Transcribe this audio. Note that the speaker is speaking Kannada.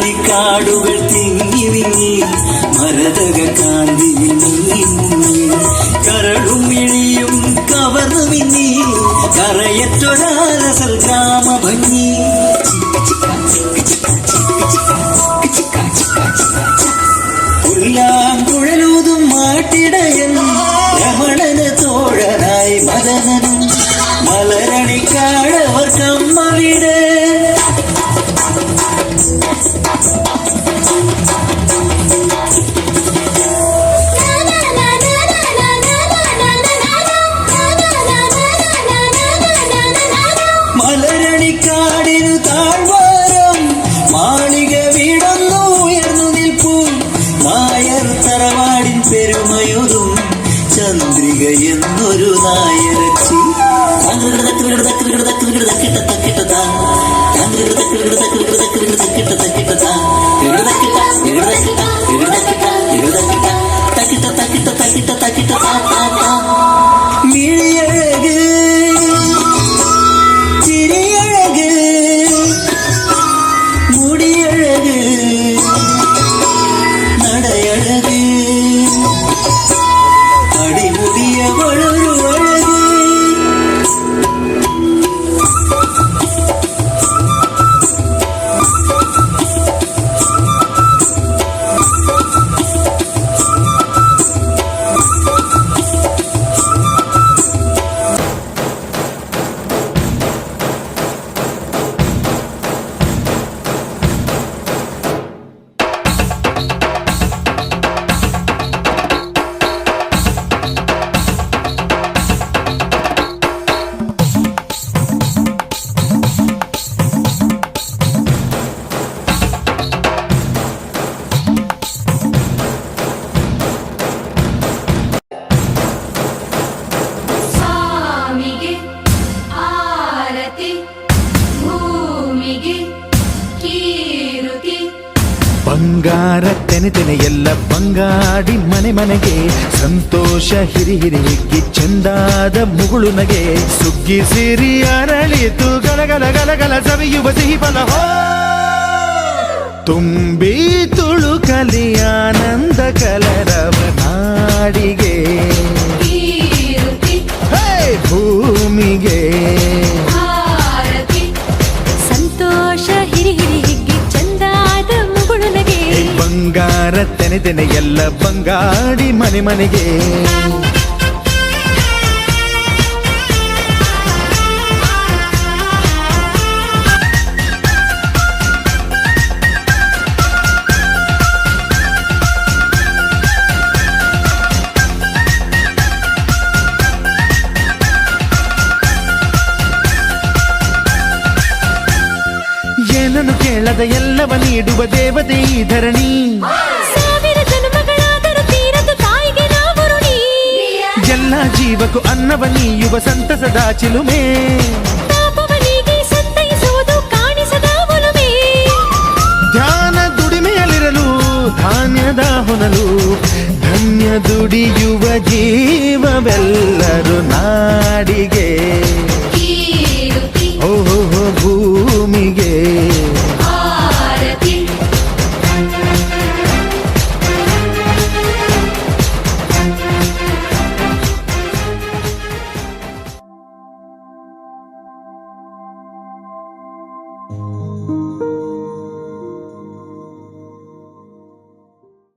മലരണി കാടുകൾ തിങ്ങി വിങ്ങി മരതക കാന്തിയിൽ നീ മുങ്ങി കരളും ഇഴിയും കവർന്നു മിന്നി കറയറ്റൊരാലസൽ ഗ്രാമഭംഗി പുല്ലാങ്കുഴലൂതും മാട്ടിടയൻ രമണന് തോഴനായി മദനനും മലരണിക്കാടവർ കമ്മവിടെ മലരണിക്കാടിനു താഴ്വാരം മാളിക വീടൊന്നു ഉയർന്നു നിൽപ്പൂ നായർ തറവാടിൻ പെരുമയൊതും ചന്ദ്രിക എന്നൊരു നായരച്ചി മിഴിയഴക് ചിരിയഴക് മുടിയഴക് നടയഴക് അടിമുടിയവളൊരു അഴക് ಬಂಗಾರತೆನೆ ಎಲ್ಲ ಬಂಗಾಡಿ ಮನೆಗೆ ಸಂತೋಷ ಹಿರಿ ಹಿರಿಗಿ ಚೆಂದಾದ ಮುಗುಳು ನಗೆ ಸುಗ್ಗಿ ಸಿರಿ ಅರಳಿತು ಗಲಗಲ ಗಲಗಲ ಸವಿಯುವ ಸಿಹಿ ಫಲ ತುಂಬಿ ತುಳುಕಲಿ ಆನಂದ ಕಲರವ ನಾಡಿಗೆ ಭೂಮಿಗೆ ಸಂತೋಷ ಹಿರಿ ಹಿರಿಗಿ ಚಂದಾದ ಮುಗುಳು ನಗೆ ಬಂಗಾರತೆನೆ ಎಲ್ಲ ಬಂಗಾಡಿ ಮನೆಗೆ ಏನನ್ನು ಕೇಳದ ಎಲ್ಲವ ನೀಡುವ ದೇವತೆ ಈ ಧರಣಿ ಸಾವಿರ ಜನ್ಮಗಳಾದರೂ ತೀರದು ತಾಯಿಗೆ ನಾವು ಋಣಿ ಎಲ್ಲ ಜೀವಕ್ಕೂ ಅನ್ನವ ನೀಯುವ ಸಂತಸದ ಚಿಲುಮೆ ಪಾಪವನಿಗೆ ಸಂತೈಸುವುದು ಕಾಣಿಸದ ಒಲುಮೆ ಧ್ಯಾನ ದುಡಿಮೆಯಲ್ಲಿರಲು ಧಾನ್ಯದ ಹೊನಲು ಧನ್ಯ ದುಡಿಯುವ ಜೀವವೆಲ್ಲರೂ ನಾಡಿಗೆ